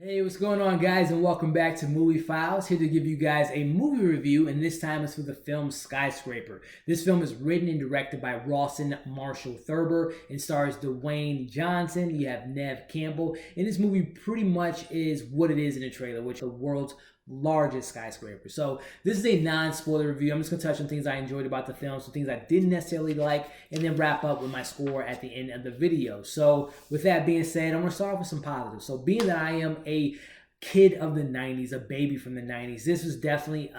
Hey, what's going on, guys, and welcome back to Movie Files. Here to give you guys a movie review, and this time it's for the film Skyscraper. This film is written and directed by Rawson Marshall Thurber and stars Dwayne Johnson. You have Neve Campbell, and this movie pretty much is what it is in the trailer, which is the world's largest skyscraper. So this is a non-spoiler review. I'm just gonna touch on things I enjoyed about the film, some things I didn't necessarily like, and then wrap up with my score at the end of the video. So with that being said, I'm gonna start off with some positives. So being that I am a kid of the 90s, a baby from the 90s, this was definitely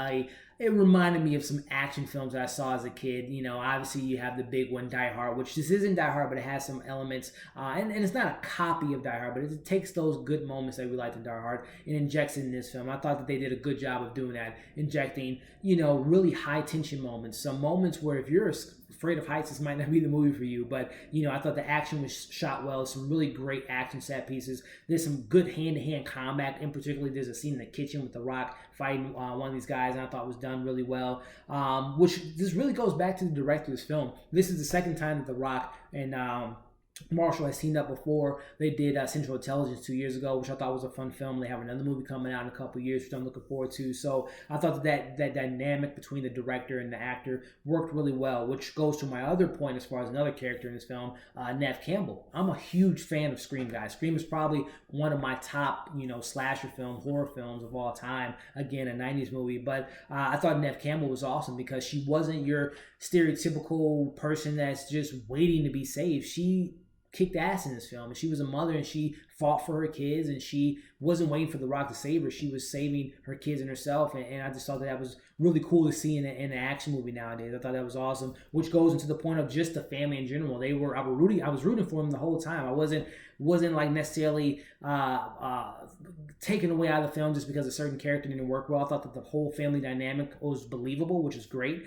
it reminded me of some action films that I saw as a kid. You know, obviously you have the big one, Die Hard, which this isn't Die Hard, but it has some elements, and it's not a copy of Die Hard, but it takes those good moments that we liked in Die Hard and injects it in this film. I thought that they did a good job of doing that, injecting, you know, really high tension moments, some moments where if you're afraid of heights, this might not be the movie for you, but, you know, I thought the action was shot well, some really great action set pieces. There's some good hand-to-hand combat, in particular, there's a scene in the kitchen with The Rock fighting one of these guys, and I thought was done really well, which this really goes back to the director of this film. This is the second time that The Rock and Marshall has seen that before. They did Central Intelligence 2 years ago, which I thought was a fun film. They have another movie coming out in a couple of years, which I'm looking forward to. So I thought that dynamic between the director and the actor worked really well, which goes to my other point as far as another character in this film, Neve Campbell. I'm a huge fan of Scream, guys. Scream is probably one of my top, you know, slasher films, horror films of all time. Again, a 90s movie. But I thought Neve Campbell was awesome because she wasn't your stereotypical person that's just waiting to be saved. She kicked ass in this film, and she was a mother, and she fought for her kids, and she wasn't waiting for The Rock to save her. She was saving her kids and herself, and I just thought that was really cool to see in an action movie nowadays. I thought that was awesome, which goes into the point of just the family in general. I was rooting for them the whole time. I wasn't like necessarily taken away out of the film just because a certain character didn't work well. I thought that the whole family dynamic was believable, which is great.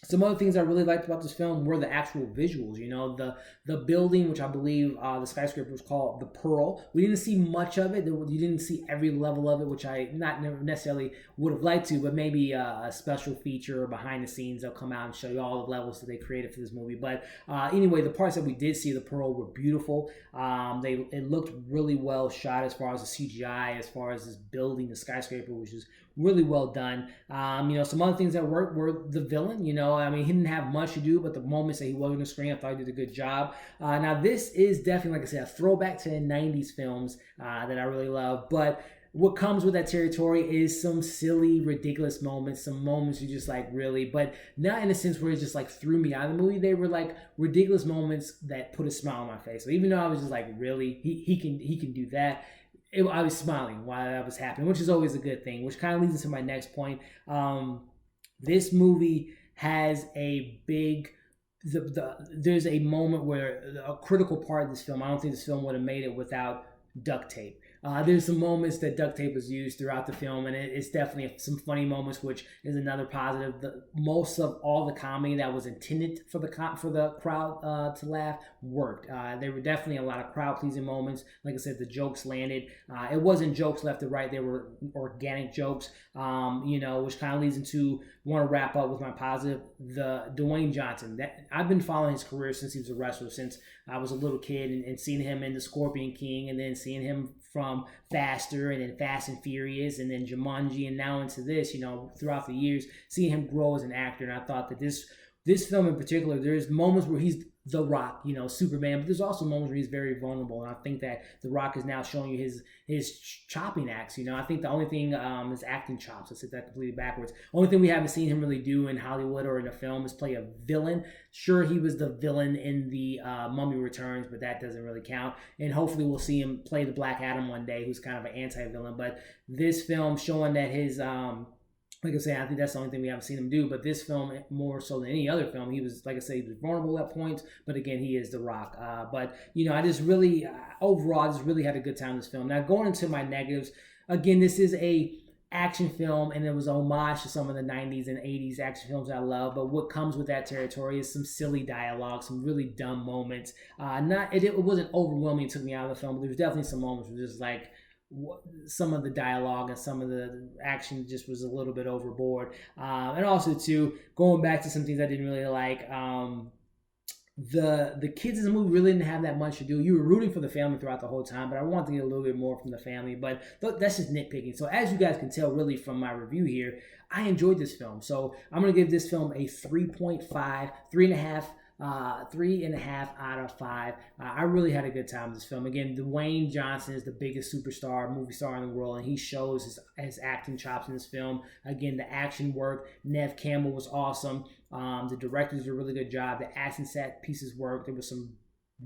Some other things I really liked about this film were the actual visuals. You know, the building, which I believe the skyscraper was called the Pearl. We didn't see much of it. You didn't see every level of it, which I not necessarily would have liked to, but maybe a special feature or behind the scenes, they'll come out and show you all the levels that they created for this movie. But anyway, the parts that we did see, the Pearl, were beautiful. It looked really well shot as far as the CGI, as far as this building, the skyscraper, which is really well done. You know, some other things that worked were the villain. You know, I mean, he didn't have much to do, but the moments that he was on the screen, I thought he did a good job. Now, this is definitely, like I said, a throwback to the 90s films that I really love. But what comes with that territory is some silly, ridiculous moments, some moments you just like, really, but not in a sense where it just like threw me out of the movie. They were like ridiculous moments that put a smile on my face. So even though I was just like, really, he can do that, I was smiling while that was happening, which is always a good thing, which kind of leads into my next point. This movie has a big, there's a moment where a critical part of this film, I don't think this film would have made it without duct tape. There's some moments that duct tape was used throughout the film, and it's definitely some funny moments, which is another positive. Most of all the comedy that was intended for the crowd to laugh worked. There were definitely a lot of crowd-pleasing moments. Like I said, the jokes landed. It wasn't jokes left or right. They were organic jokes, you know, which kind of leads into, want to wrap up with my positive, the Dwayne Johnson. That I've been following his career since he was a wrestler, since I was a little kid, and seeing him in The Scorpion King, and then seeing him from Faster, and then Fast and Furious, and then Jumanji, and now into this, you know, throughout the years, seeing him grow as an actor. And I thought that this film in particular, there's moments where he's The Rock, you know, Superman, but there's also moments where he's very vulnerable, and I think that The Rock is now showing you his chopping acts. You know, I think the only thing is acting chops. I said that completely backwards. Only thing we haven't seen him really do in Hollywood or in a film is play a villain. Sure, he was the villain in the Mummy Returns, but that doesn't really count. And hopefully we'll see him play the Black Adam one day, who's kind of an anti-villain. But this film showing that his like I say, I think that's the only thing we haven't seen him do. But this film, more so than any other film, he was, like I say, he was vulnerable at points. But again, he is The Rock. But, you know, I just really, overall, I just really had a good time in this film. Now, going into my negatives, again, this is a action film, and it was a homage to some of the 90s and 80s action films I love. But what comes with that territory is some silly dialogue, some really dumb moments. It wasn't overwhelming. It took me out of the film, but there was definitely some moments where just like, some of the dialogue and some of the action just was a little bit overboard. And also, too, going back to some things I didn't really like, the kids in the movie really didn't have that much to do. You were rooting for the family throughout the whole time, but I wanted to get a little bit more from the family. But that's just nitpicking. So as you guys can tell, really from my review here, I enjoyed this film. So I'm gonna give this film a 3.5, 3.5 out of 5. I really had a good time with this film. Again, Dwayne Johnson is the biggest superstar, movie star in the world, and he shows his acting chops in this film. Again, the action work. Neve Campbell was awesome. The directors did a really good job. The action set pieces worked. There was some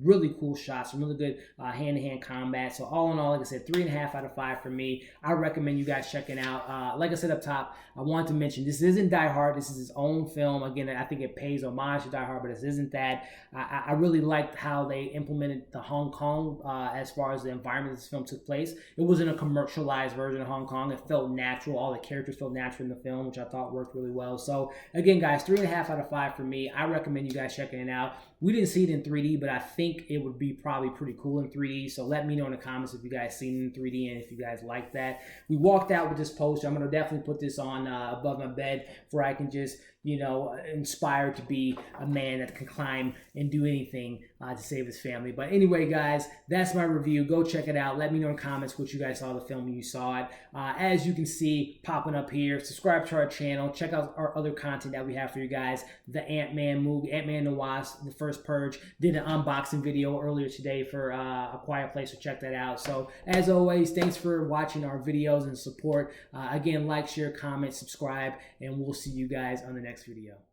really cool shots, some really good hand-to-hand combat. So all in all, like I said, 3.5 out of 5 for me. I recommend you guys checking out. Like I said up top, I wanted to mention this isn't Die Hard. This is his own film. Again, I think it pays homage to Die Hard, but this isn't that. I really liked how they implemented the Hong Kong as far as the environment this film took place. It wasn't a commercialized version of Hong Kong. It felt natural. All the characters felt natural in the film, which I thought worked really well. So again, guys, 3.5 out of 5 for me. I recommend you guys checking it out. We didn't see it in 3D, but I think it would be probably pretty cool in 3D. So let me know in the comments if you guys seen it in 3D and if you guys like that. We walked out with this poster. I'm going to definitely put this on above my bed where I can just, you know, inspired to be a man that can climb and do anything to save his family. But anyway, guys, that's my review. Go check it out. Let me know in the comments what you guys saw of the film when you saw it. As you can see popping up here, subscribe to our channel. Check out our other content that we have for you guys. The Ant-Man movie, Ant-Man and the Wasp, The First Purge. Did an unboxing video earlier today for A Quiet Place, so check that out. So as always, thanks for watching our videos and support. Again, like, share, comment, subscribe, and we'll see you guys on the next video.